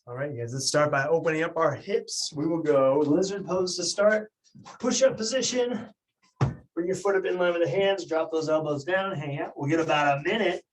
All right, guys, let's start by opening up our hips. We will go lizard pose to start. Push-up position. Bring your foot up in line with the hands. Drop those elbows down. Hang out. We'll get about a minute.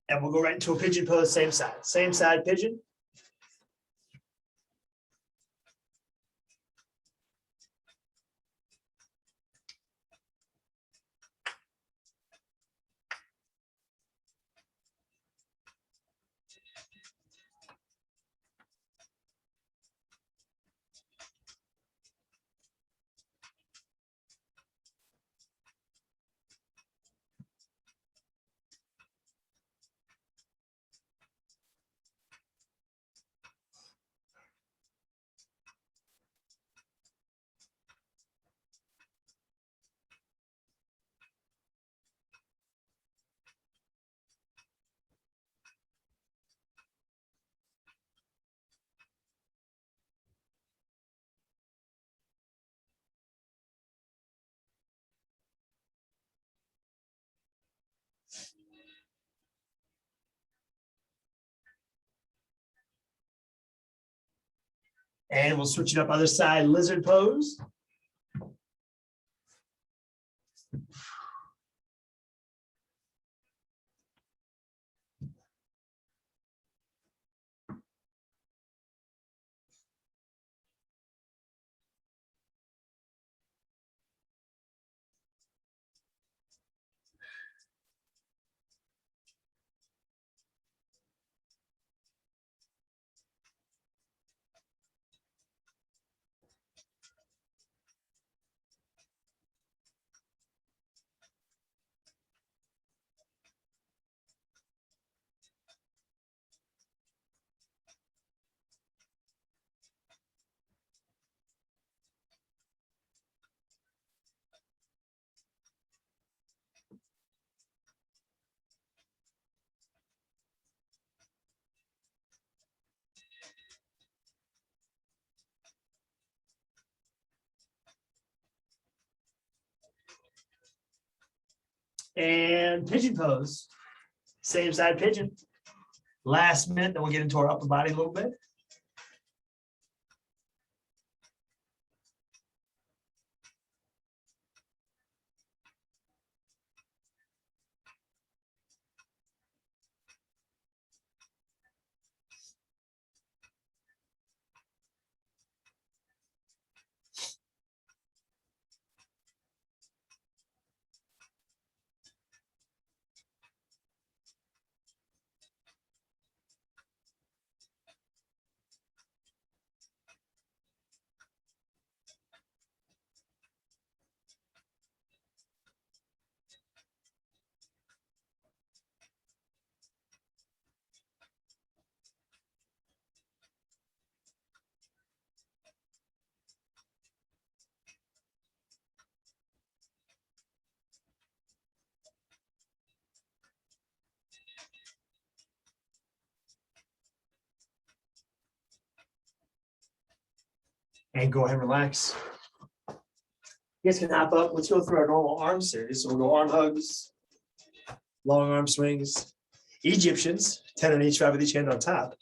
And we'll go right into a pigeon pose, same side pigeon. And we'll switch it up other side, lizard pose. And pigeon pose, same side pigeon. Last minute, then we'll get into our upper body a little bit. And go ahead and relax. You guys can hop up. Let's go through our normal arm series. So we'll go arm hugs, long arm swings, Egyptians, 10 on each, 5 with each hand on top.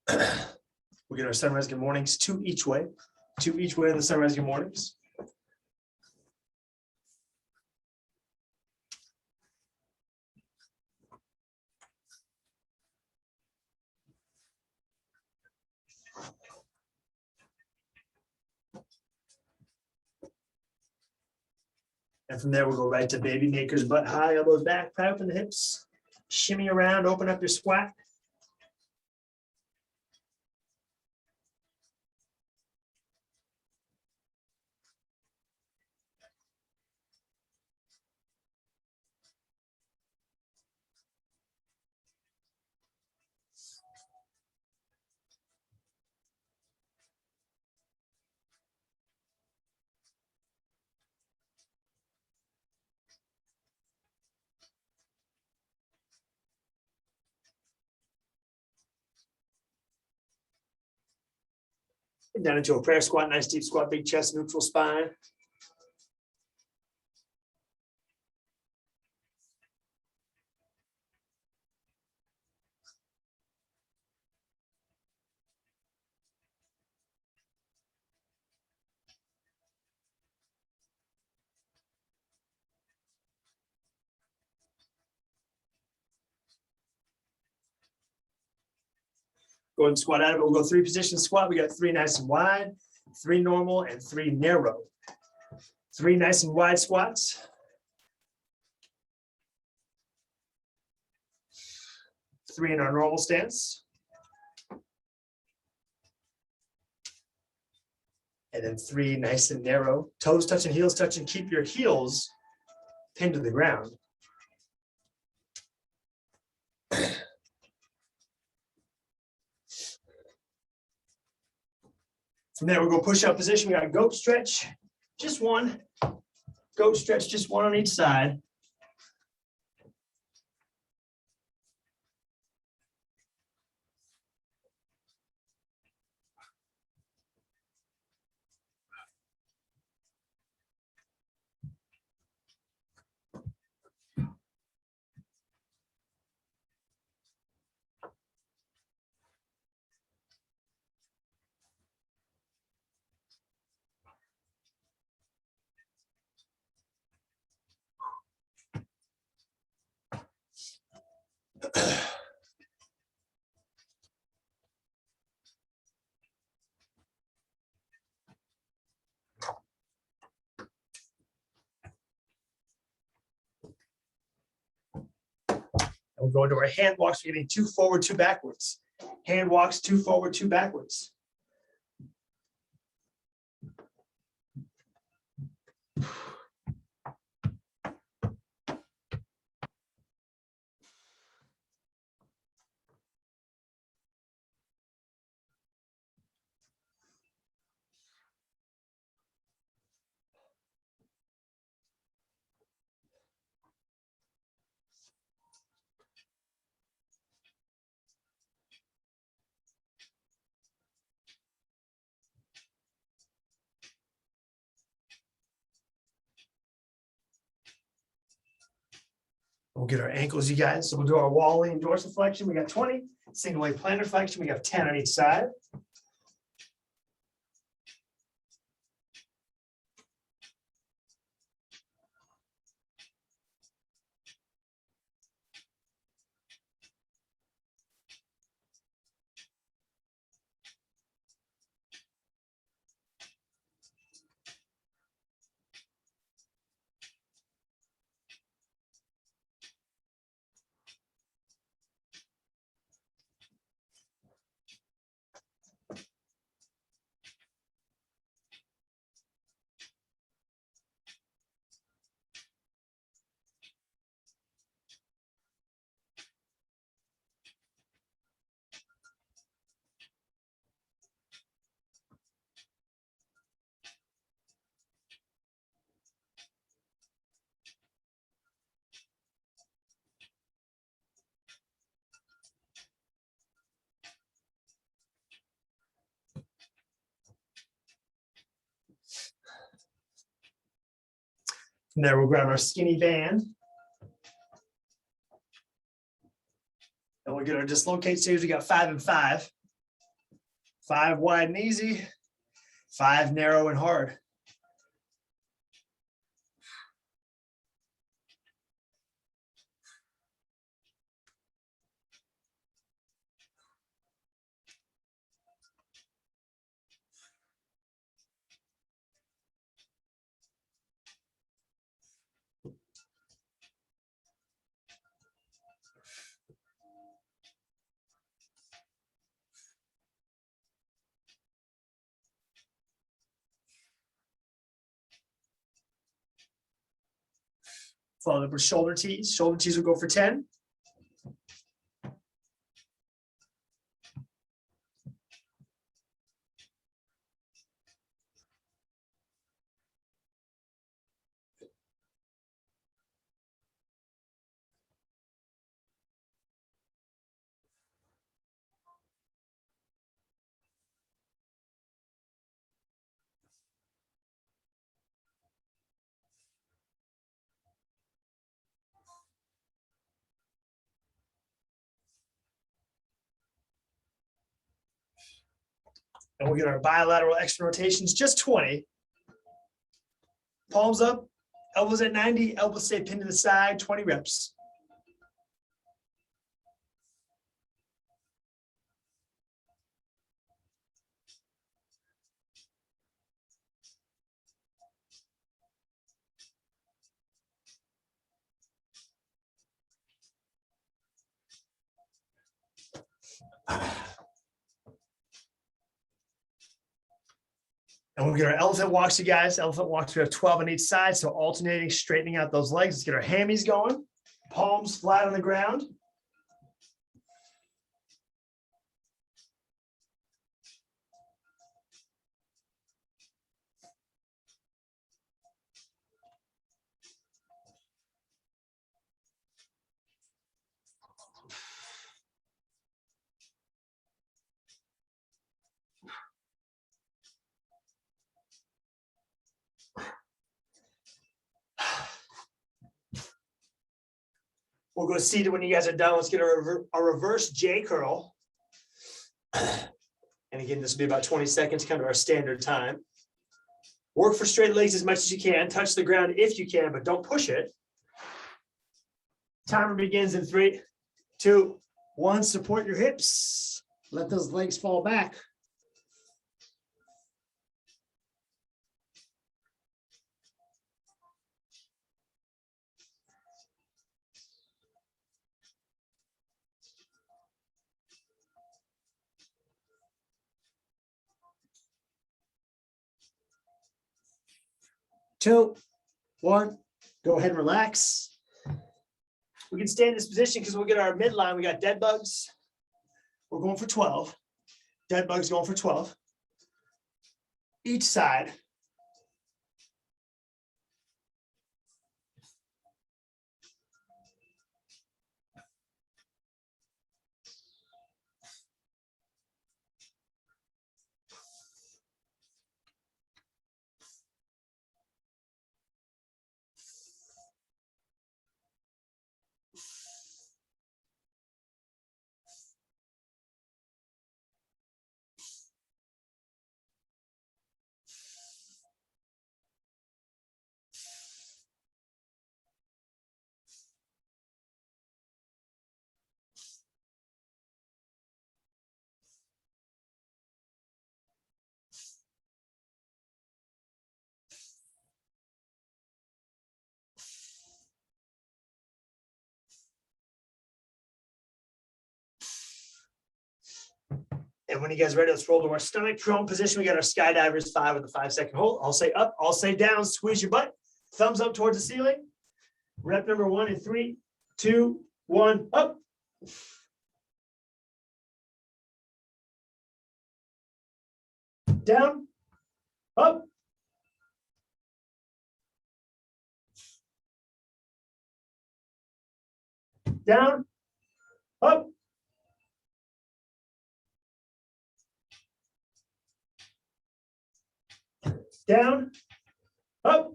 We get our sunrise good mornings, 2 each way, 2 each way in the sunrise good mornings. And from there, we'll go right to baby makers, butt high, elbows back, pad open the hips, shimmy around, open up your squat. Down into a prayer squat, nice deep squat, big chest, neutral spine. Go ahead and squat out of it. We'll go 3 position squat. We got 3 nice and wide, 3 normal, and 3 narrow. 3 nice and wide squats. 3 in our normal stance. And then 3 nice and narrow. Toes touching, heels touching. Keep your heels pinned to the ground. From there, we'll go push-up position. We got goat stretch, just 1. Goat stretch, just 1 on each side. We'll go into our hand walks. We're getting 2 forward, 2 backwards. Hand walks, 2 forward, 2 backwards. We'll get our ankles, you guys. So we'll do our wall lean dorsiflexion. We got 20. Single leg plantar flexion. We have 10 on each side. From there, we'll grab our skinny band. And we'll get our dislocate series. We got 5 and 5. 5 wide and easy, 5 narrow and hard. Followed up with shoulder tees. Shoulder tees will go for 10. And we'll get our bilateral extra rotations, just 20. Palms up, elbows at 90, elbows stay pinned to the side, 20 reps. And we'll get our elephant walks, you guys. Elephant walks, we have 12 on each side. So alternating, straightening out those legs. Let's get our hammies going. Palms flat on the ground. We'll go seated when you guys are done. Let's get a reverse J curl. And again, this will be about 20 seconds, kind of our standard time. Work for straight legs as much as you can. Touch the ground if you can, but don't push it. Timer begins in 3, 2, 1. Support your hips. Let those legs fall back. Two, 1, go ahead and relax. We can stay in this position because we'll get our midline. We got dead bugs. We're going for 12. Dead bugs going for 12. Each side. And when you guys are ready, let's roll to our stomach prone position. We got our skydivers 5 with the 5-second hold. I'll say up, I'll say down, squeeze your butt, thumbs up towards the ceiling. Rep number 1 in 3, 2, 1, up. Down, up. Down, up. Down, up.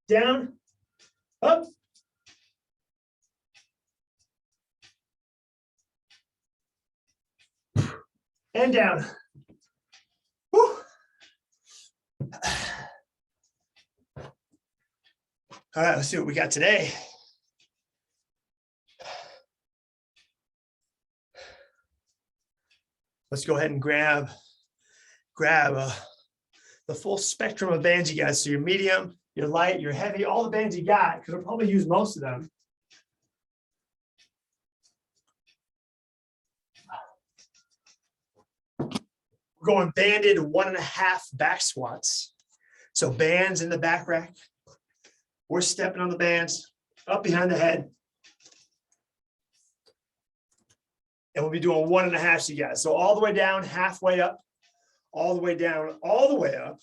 Down, up. and down. Woo. All right, let's see what we got today. Let's go ahead and grab the full spectrum of bands you guys. So your medium, your light, your heavy, all the bands you got, because we'll probably use most of them. We're going banded 1.5 back squats. So bands in the back rack. We're stepping on the bands up behind the head. And we'll be doing 1.5, you guys. So all the way down, halfway up, all the way down, all the way up.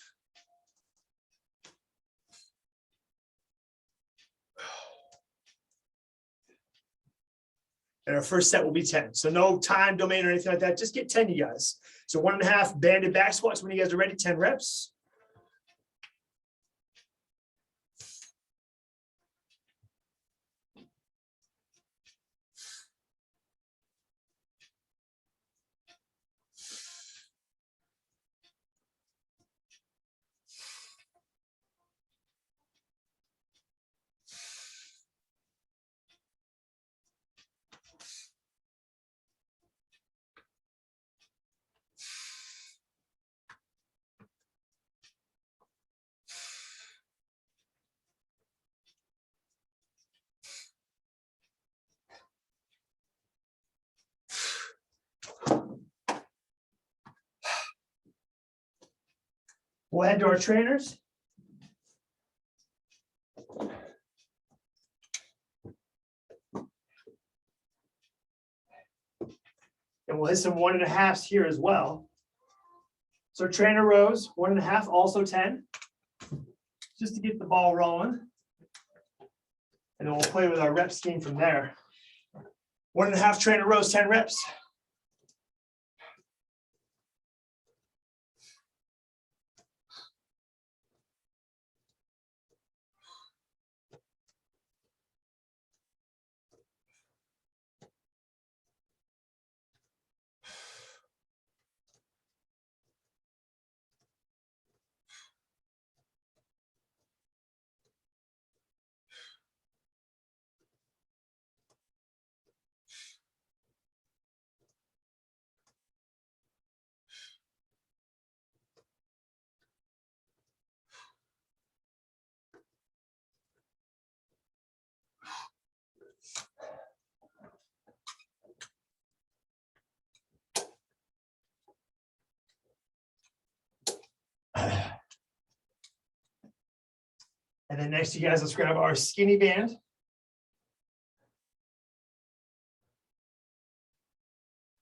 And our first set will be 10. So no time domain or anything like that. Just get 10, you guys. So 1.5 banded back squats when you guys are ready, 10 reps. We'll head to our trainers. And we'll hit some 1.5s here as well. So trainer rows, 1.5, also 10. Just to get the ball rolling. And then we'll play with our rep scheme from there. 1.5 trainer rows, 10 reps. And then next, you guys, let's grab our skinny band.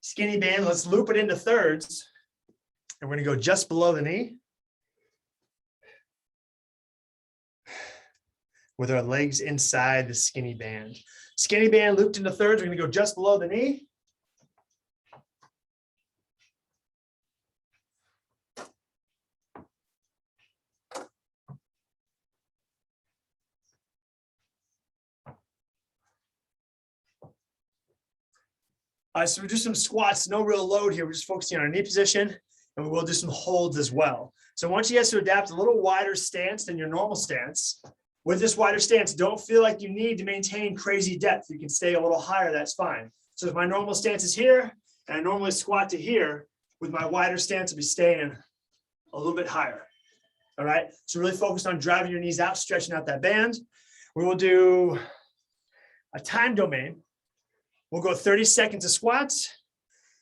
Skinny band, let's loop it into thirds. And we're gonna go just below the knee. With our legs inside the skinny band. Skinny band looped into thirds, we're gonna go just below the knee. So we do some squats, no real load here. We're just focusing on our knee position, and we will do some holds as well. So I want you guys to adapt a little wider stance than your normal stance. With this wider stance, don't feel like you need to maintain crazy depth. You can stay a little higher, that's fine. So if my normal stance is here, and I normally squat to here, with my wider stance, I'll be staying a little bit higher. All right, so really focus on driving your knees out, stretching out that band. We will do a time domain. We'll go 30 seconds of squats,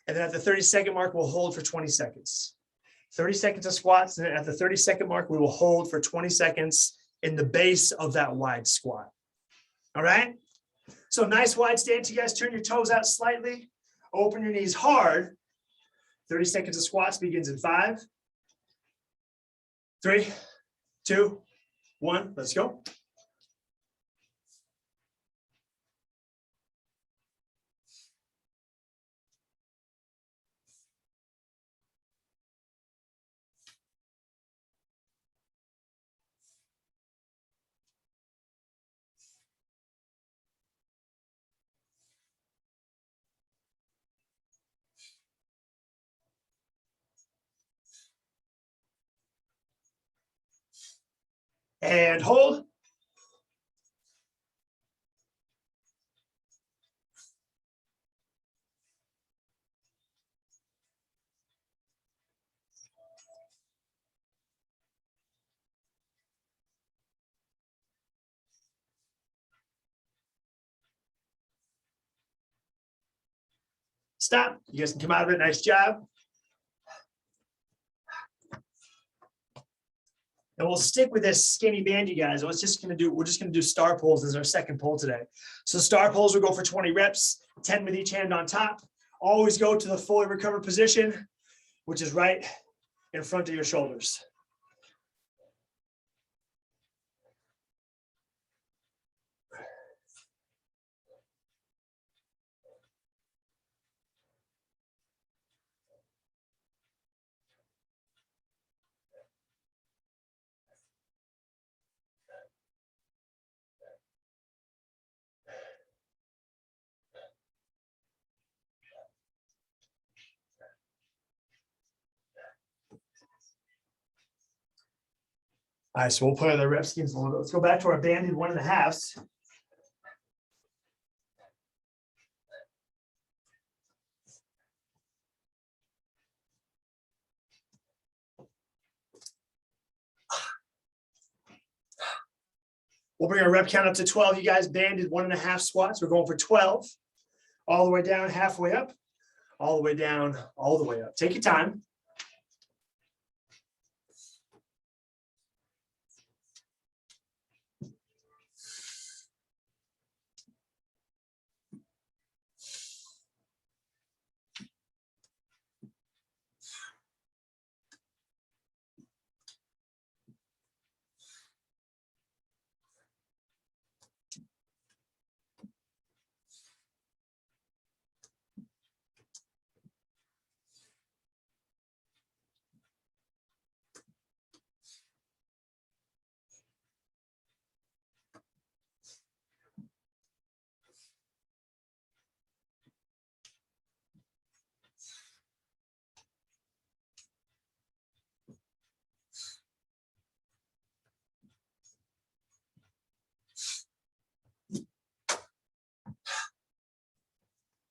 and then at the 30-second mark, we'll hold for 20 seconds. 30 seconds of squats, and then at the 30-second mark, we will hold for 20 seconds in the base of that wide squat. All right? So nice wide stance. You guys turn your toes out slightly, open your knees hard. 30 seconds of squats begins in 5, 3, 2, 1. Let's go. And hold. Stop. You guys can come out of it. Nice job. And we'll stick with this skinny band, you guys. We're just gonna do star pulls as our second pull today. So star pulls will go for 20 reps, 10 with each hand on top. Always go to the fully recovered position, which is right in front of your shoulders. All right, so we'll play the rep schemes a little bit. Let's go back to our banded 1.5s. We'll bring our rep count up to 12. You guys banded 1.5 squats. We're going for 12. All the way down, halfway up, all the way down, all the way up. Take your time.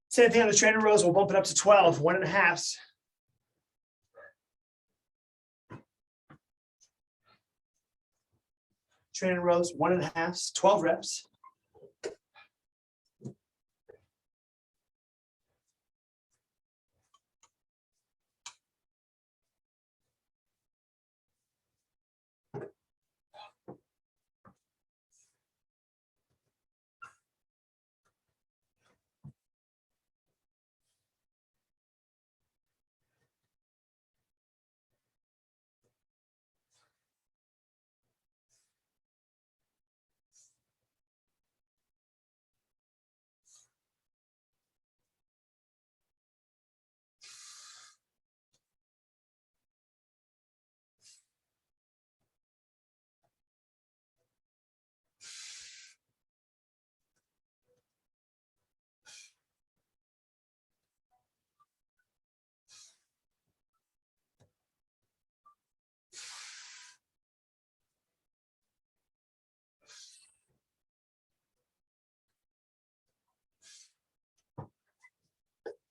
Same thing on the trainer rows. We'll bump it up to 12, 1.5s. Trainer rows, 1.5s, 12 reps.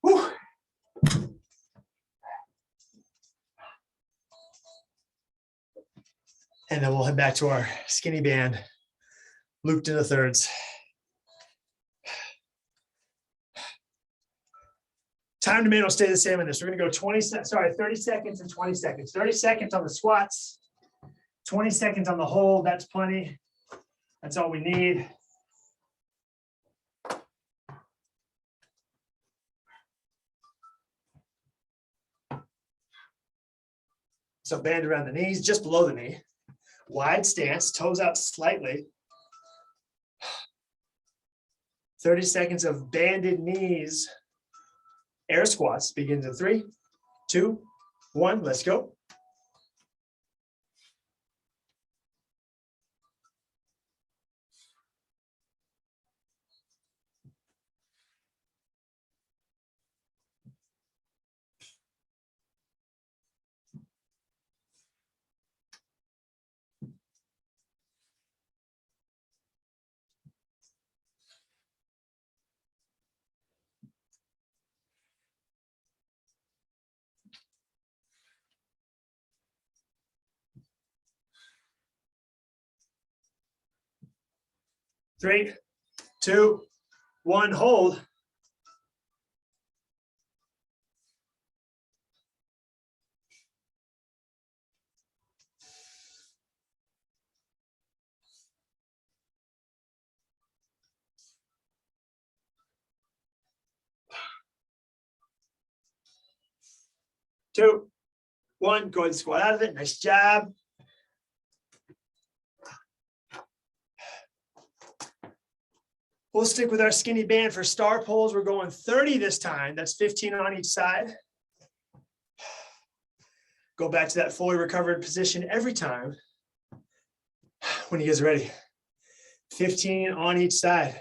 Whew. And then we'll head back to our skinny band, looped into thirds. Time to man will stay the same in this. We're going to go 30 seconds and 20 seconds. 30 seconds on the squats, 20 seconds on the hold. That's plenty. That's all we need. So band around the knees, just below the knee. Wide stance, toes out slightly. 30 seconds of banded knees. Air squats begins in 3, 2, 1. Let's go. 3, 2, 1, hold. Two, one, go ahead and squat out of it. Nice job. We'll stick with our skinny band for star pulls. We're going 30 this time. That's 15 on each side. Go back to that fully recovered position every time. When you guys are ready. 15 on each side.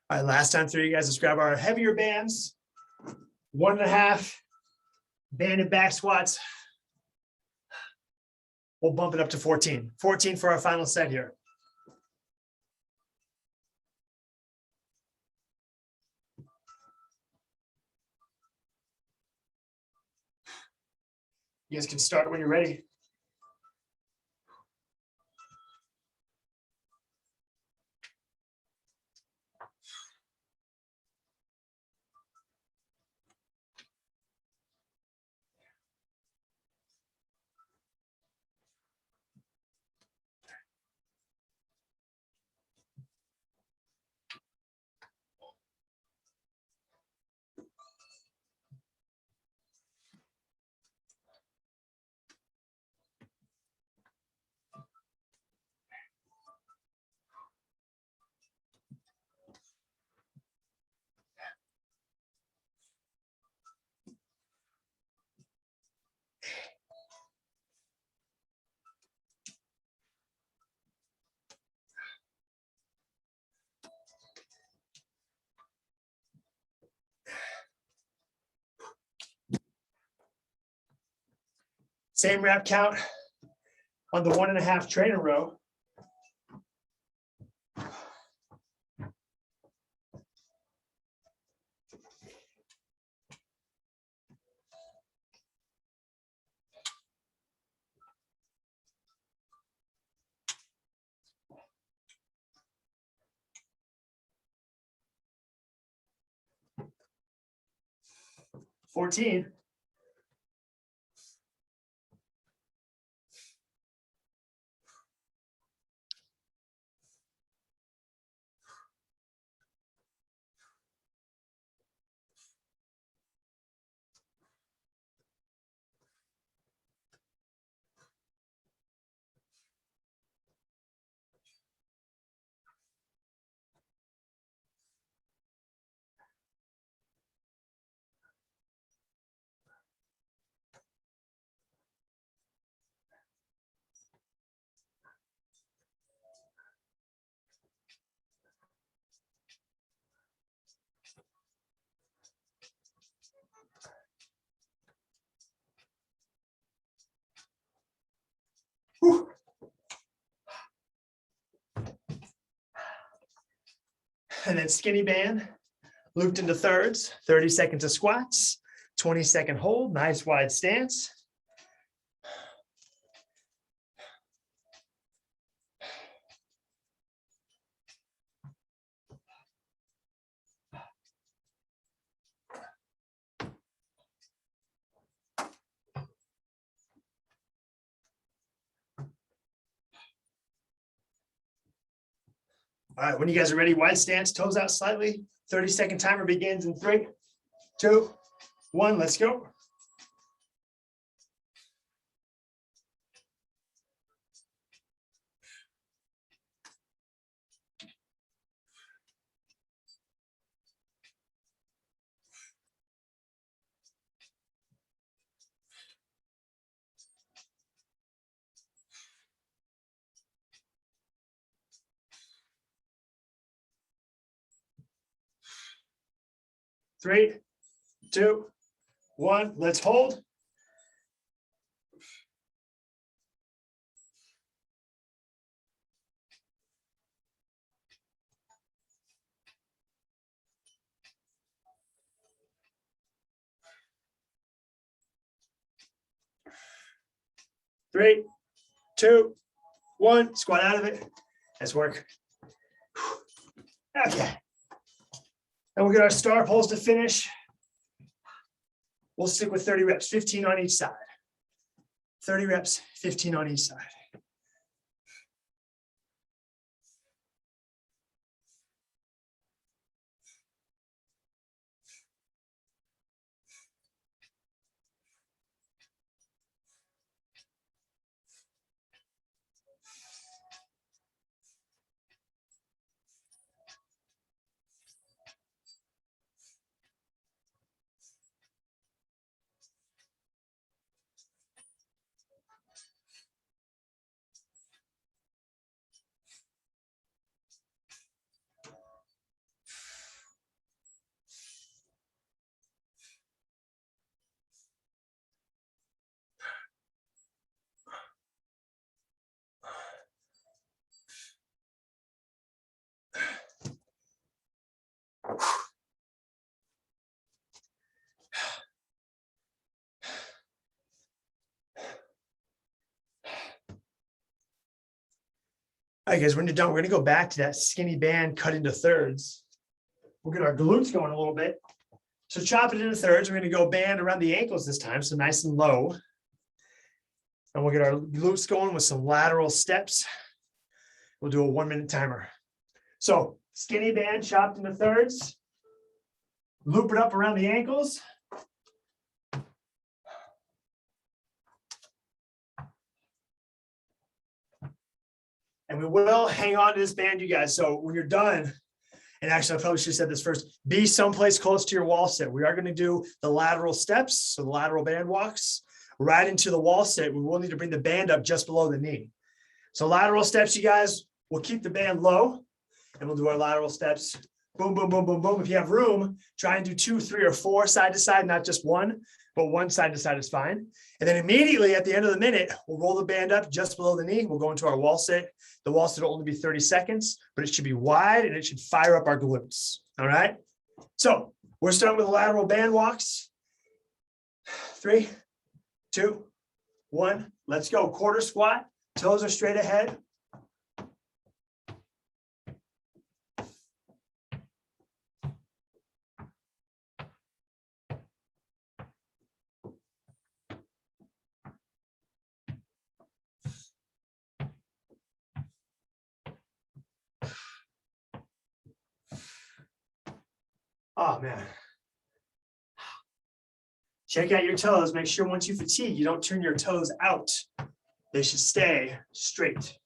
All right, last time through, you guys, let's grab our heavier bands. 1.5 banded back squats. We'll bump it up to 14. 14 for our final set here. You guys can start when you're ready. Same rep count on the 1.5 trainer row. $14. Whew. And then skinny band, looped into thirds, 30 seconds of squats, 20-second hold, nice wide stance. All right, when you guys are ready, wide stance, toes out slightly. 30-second timer begins in 3, 2, 1, let's go. 3, 2, 1. Let's hold. Three, 2, 1. Squat out of it. Nice work. Okay. And we'll get our star pulls to finish. We'll stick with 30 reps, 15 on each side. 30 reps, 15 on each side. All right, guys, when you're done, we're going to go back to that skinny band cut into thirds. We'll get our glutes going a little bit. So chop it into thirds. We're going to go band around the ankles this time, so nice and low. And we'll get our glutes going with some lateral steps. We'll do a 1-minute timer. So skinny band chopped into thirds. Loop it up around the ankles. And we will hang on to this band, you guys. So when you're done, and actually I probably should have said this first, be someplace close to your wall sit. We are going to do the lateral steps, so the lateral band walks right into the wall sit. We will need to bring the band up just below the knee. So lateral steps, you guys, we'll keep the band low and we'll do our lateral steps. Boom, boom, boom, boom, boom. If you have room, try and do 2, 3, or 4 side to side, not just one, but one side to side is fine. And then immediately at the end of the minute, we'll roll the band up just below the knee. We'll go into our wall sit. The wall sit will only be 30 seconds, but it should be wide and it should fire up our glutes. All right. So we're starting with lateral band walks. 3, 2, 1. Let's go. Quarter squat. Toes are straight ahead. Oh, man. Check out your toes. Make sure once you fatigue, you don't turn your toes out. They should stay straight.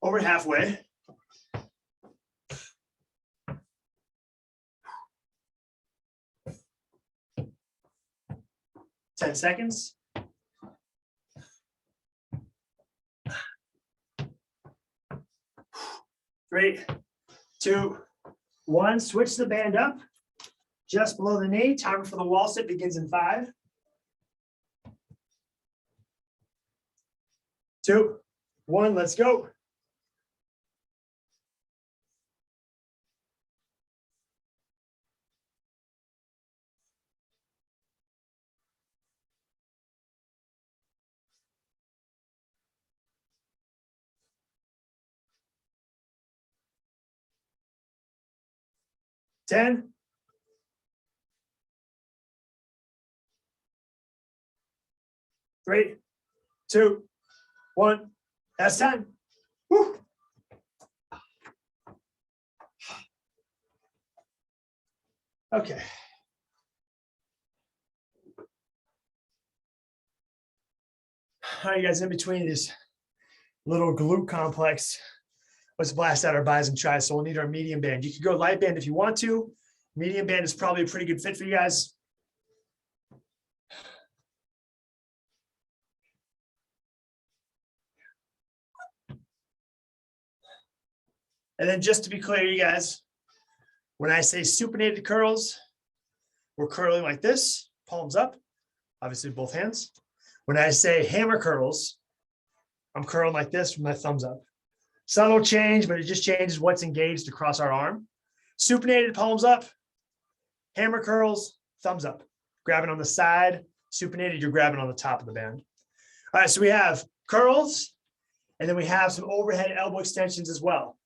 Over halfway. Ten seconds. 3, 2, 1. Switch the band up just below the knee. Timer for the wall sit begins in 5, 2, 1. Let's go. Ten. 3, 2, 1. That's time. Woo. Okay. All right, guys, in between this little glute complex, let's blast out our bis and tries. So we'll need our medium band. You could go light band if you want to. Medium band is probably a pretty good fit for you guys. And then just to be clear, you guys, when I say supinated curls, we're curling like this, palms up, obviously both hands. When I say hammer curls, I'm curling like this with my thumbs up. Subtle change, but it just changes what's engaged across our arm. Supinated, palms up. Hammer curls, thumbs up. Grabbing on the side. Supinated, you're grabbing on the top of the band. All right, so we have curls, and then we have some overhead elbow extensions as well.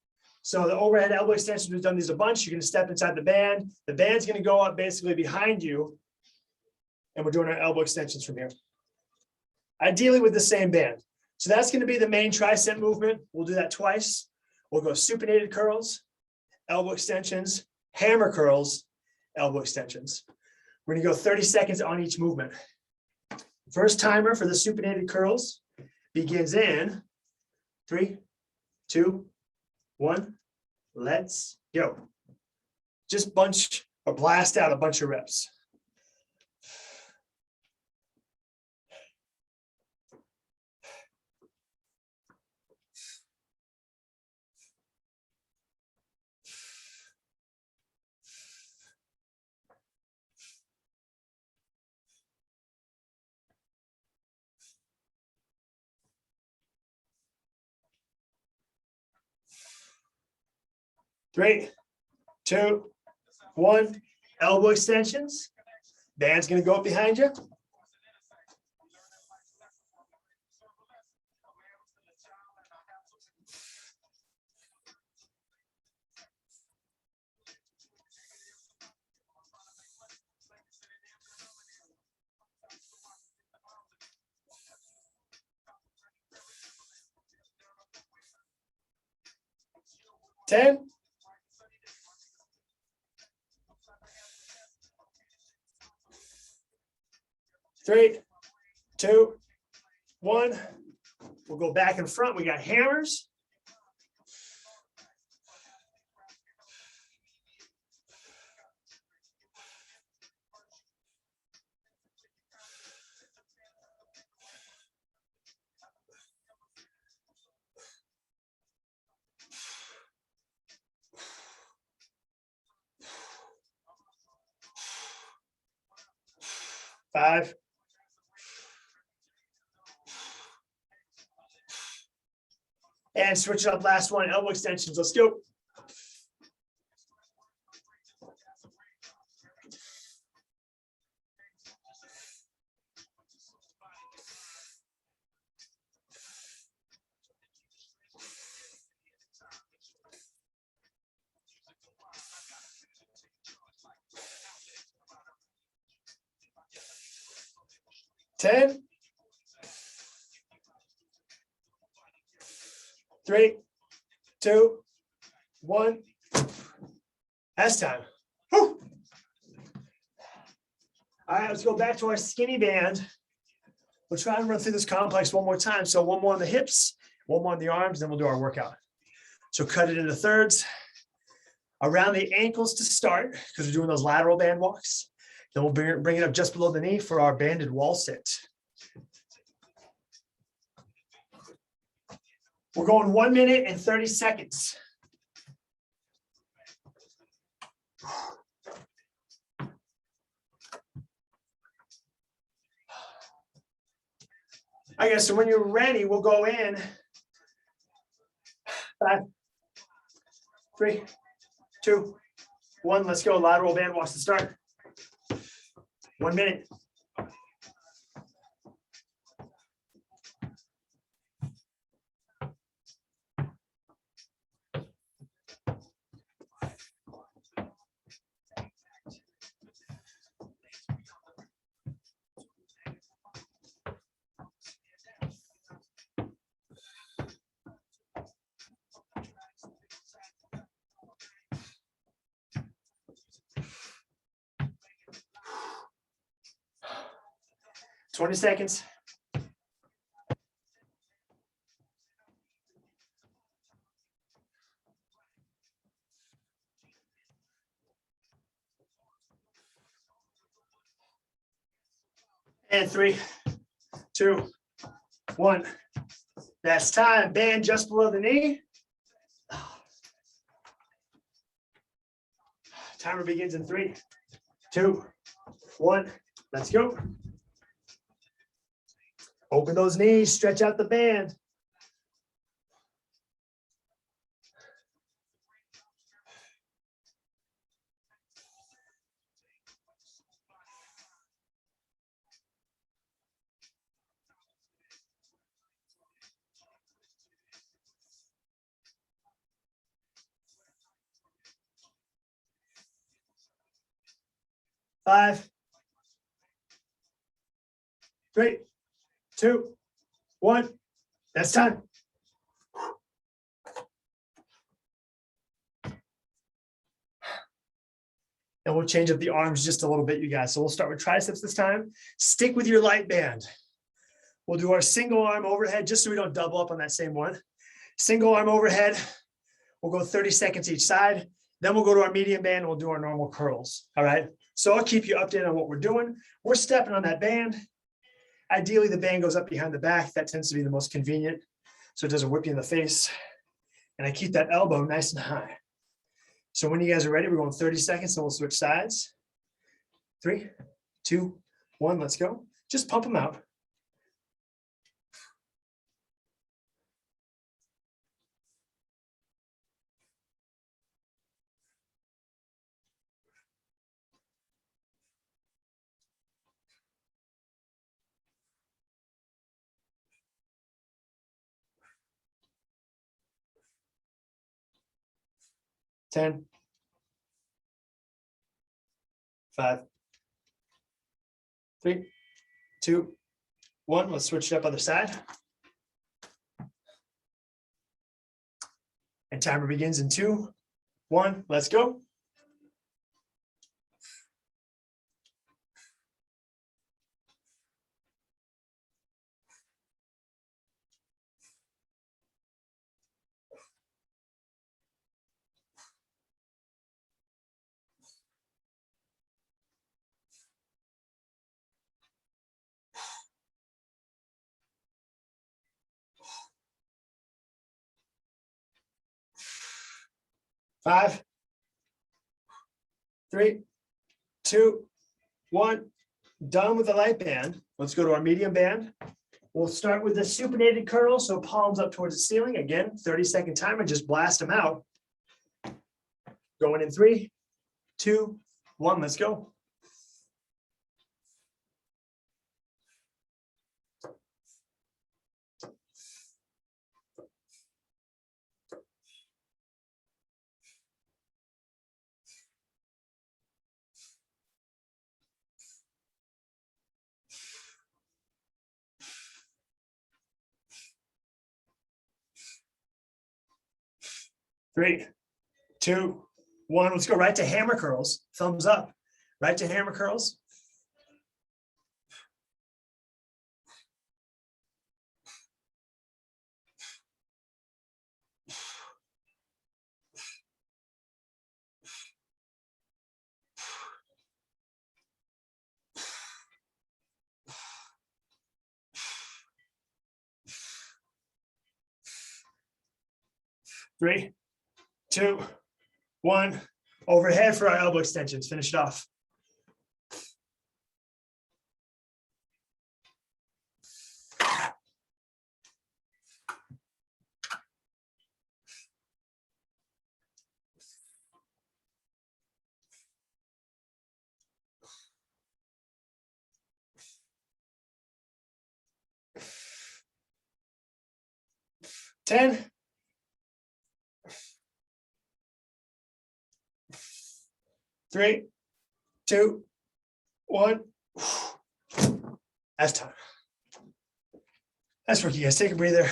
So the overhead elbow extensions, we've done these a bunch. You're going to step inside the band. The band's going to go up basically behind you, and we're doing our elbow extensions from here. Ideally with the same band. So that's going to be the main tricep movement. We'll do that twice. We'll go supinated curls, elbow extensions, hammer curls, elbow extensions. We're going to go 30 seconds on each movement. First timer for the supinated curls begins in 3, 2, 1. Let's go. Just bunch or blast out a bunch of reps. Three, 2, 1. Elbow extensions. Band's going to go up behind you. Ten. 3, 2, 1. We'll go back in front. We got hammers. Five. And switch it up, last one, elbow extensions. Let's go. Ten. 3, 2, 1. That's time. Whew. All right, let's go back to our skinny band. We'll try and run through this complex one more time. So one more on the hips, one more on the arms, then we'll do our workout. So cut it into thirds. Around the ankles to start, because we're doing those lateral band walks. Then we'll bring it up just below the knee for our banded wall sit. We're going 1 minute and 30 seconds. I guess so when you're ready, we'll go in. 5, 3, 2, 1. Let's go. Lateral band walks to start. 1 minute. Twenty seconds. And 3, 2, 1. That's time. Band just below the knee. Timer begins in 3, 2, 1. Let's go. Open those knees, stretch out the band. Five, 3, 2, 1. That's time. And we'll change up the arms just a little bit, you guys. So we'll start with triceps this time. Stick with your light band. We'll do our single arm overhead just so we don't double up on that same one. Single arm overhead. We'll go 30 seconds each side. Then we'll go to our medium band and we'll do our normal curls. All right. So I'll keep you updated on what we're doing. We're stepping on that band. Ideally, the band goes up behind the back. That tends to be the most convenient, so it doesn't whip you in the face. And I keep that elbow nice and high. So when you guys are ready, we're going 30 seconds and we'll switch sides. 3, 2, 1, let's go. Just pump them out. Ten, 5, 3, 2, 1. Let's switch it up other side. And timer begins in 2, 1. Let's go. Five, 3, 2, 1. Done with the light band. Let's go to our medium band. We'll start with the supinated curl, so palms up towards the ceiling. Again, 30-second timer, just blast them out. Going in 3, 2, 1, let's go. Three, 2, 1. Let's go right to hammer curls. Thumbs up. Right to hammer curls. Three, 2, 1. Overhead for our elbow extensions. Finish it off. Ten. 3, 2, 1. That's time. That's work, you guys. Take a breather.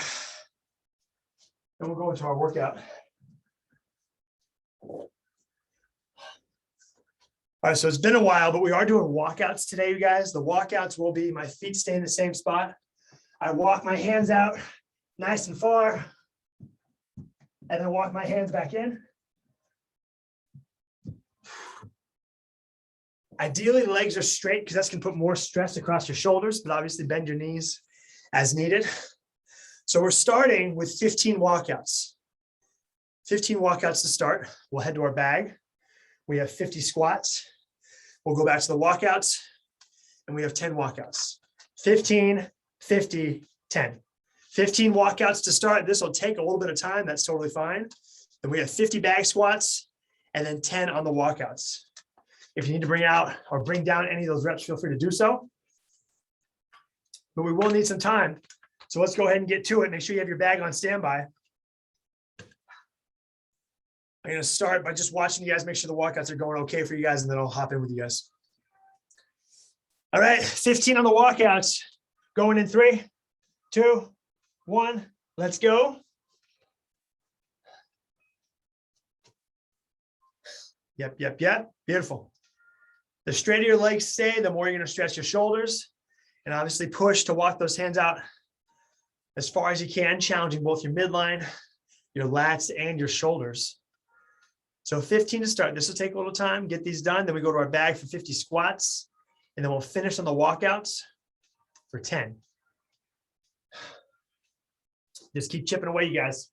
And we'll go into our workout. All right, so it's been a while, but we are doing walkouts today, you guys. The walkouts will be my feet stay in the same spot. I walk my hands out nice and far, and then walk my hands back in. Ideally, legs are straight because that's going to put more stress across your shoulders, but obviously bend your knees as needed. So we're starting with 15 walkouts. 15 walkouts to start. We'll head to our bag. We have 50 squats. We'll go back to the walkouts and we have 10 walkouts. 15, 50, 10. 15 walkouts to start. This will take a little bit of time. That's totally fine. Then we have 50 bag squats and then 10 on the walkouts. If you need to bring out or bring down any of those reps, feel free to do so. But we will need some time. So let's go ahead and get to it. Make sure you have your bag on standby. I'm going to start by just watching you guys, make sure the walkouts are going okay for you guys, and then I'll hop in with you guys. All right, 15 on the walkouts. Going in 3, 2, 1. Let's go. Yep. Beautiful. The straighter your legs stay, the more you're going to stretch your shoulders. And obviously push to walk those hands out as far as you can, challenging both your midline, your lats, and your shoulders. So 15 to start. This will take a little time. Get these done. Then we go to our bag for 50 squats. And then we'll finish on the walkouts for 10. Just keep chipping away, you guys.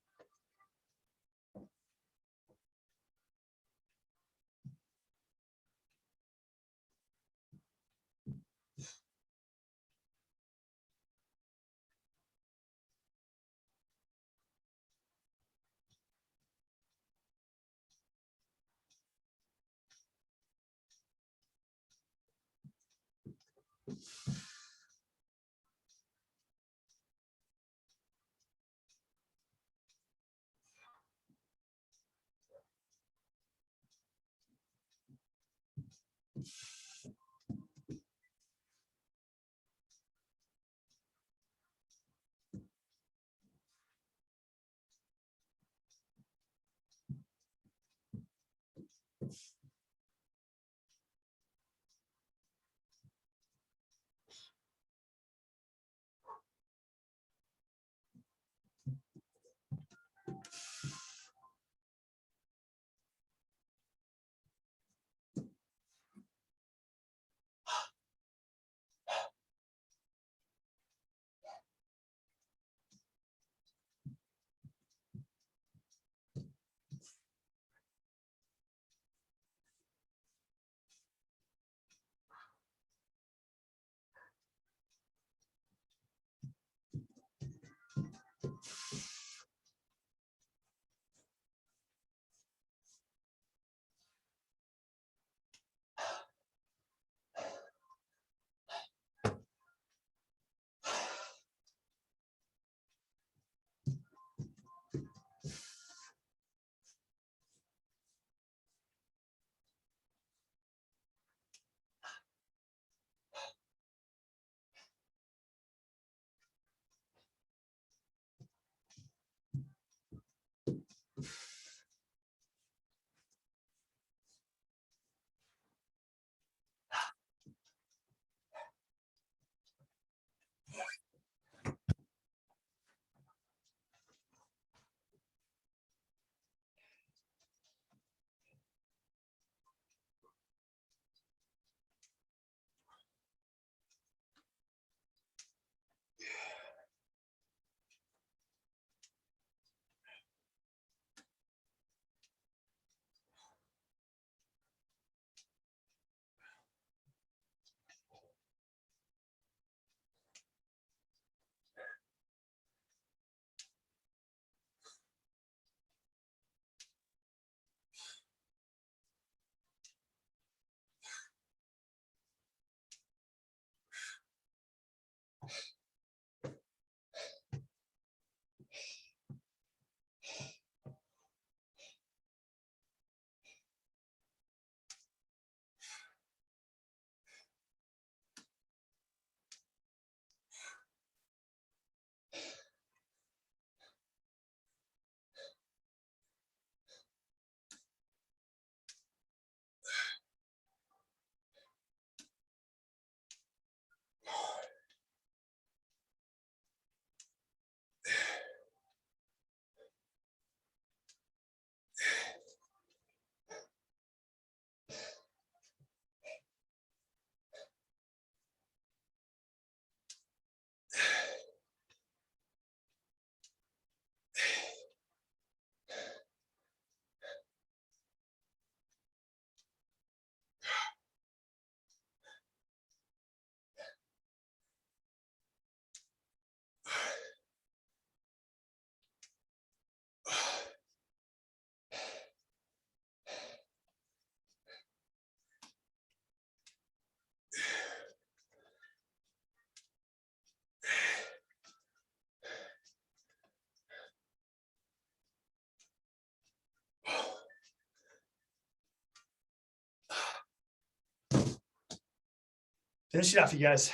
Finish it off, you guys.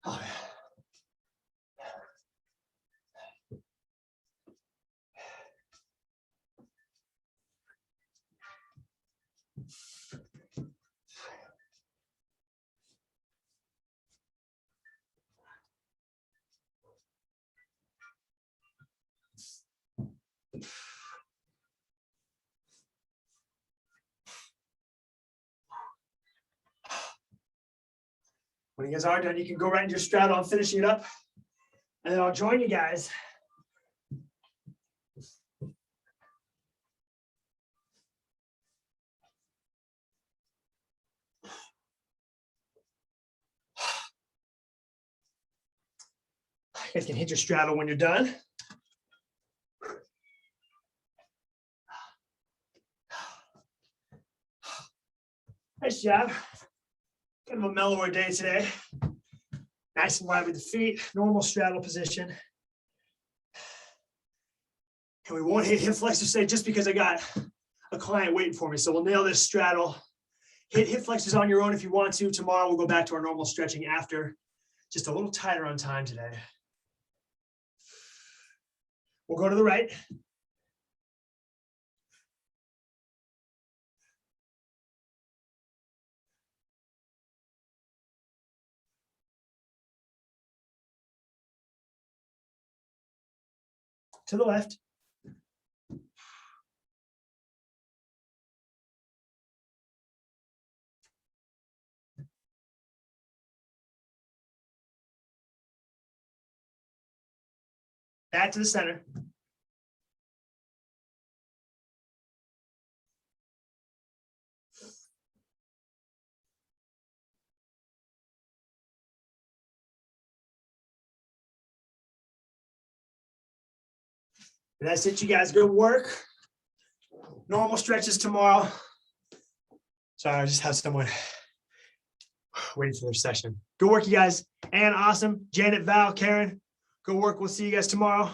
Oh, yeah. When you guys are done, you can go right into your straddle. I'm finishing it up, and then I'll join you guys. You guys can hit your straddle when you're done. Nice job. Kind of a mellower day today. Nice and wide with the feet, normal straddle position. And we won't hit hip flexors today just because I got a client waiting for me. So we'll nail this straddle. Hit hip flexors on your own if you want to. Tomorrow we'll go back to our normal stretching after. Just a little tighter on time today. We'll go to the right. To the left. Back to the center. And that's it, you guys. Good work. Normal stretches tomorrow. Sorry, I just have someone waiting for their session. Good work, you guys. And awesome. Janet, Val, Karen, good work. We'll see you guys tomorrow.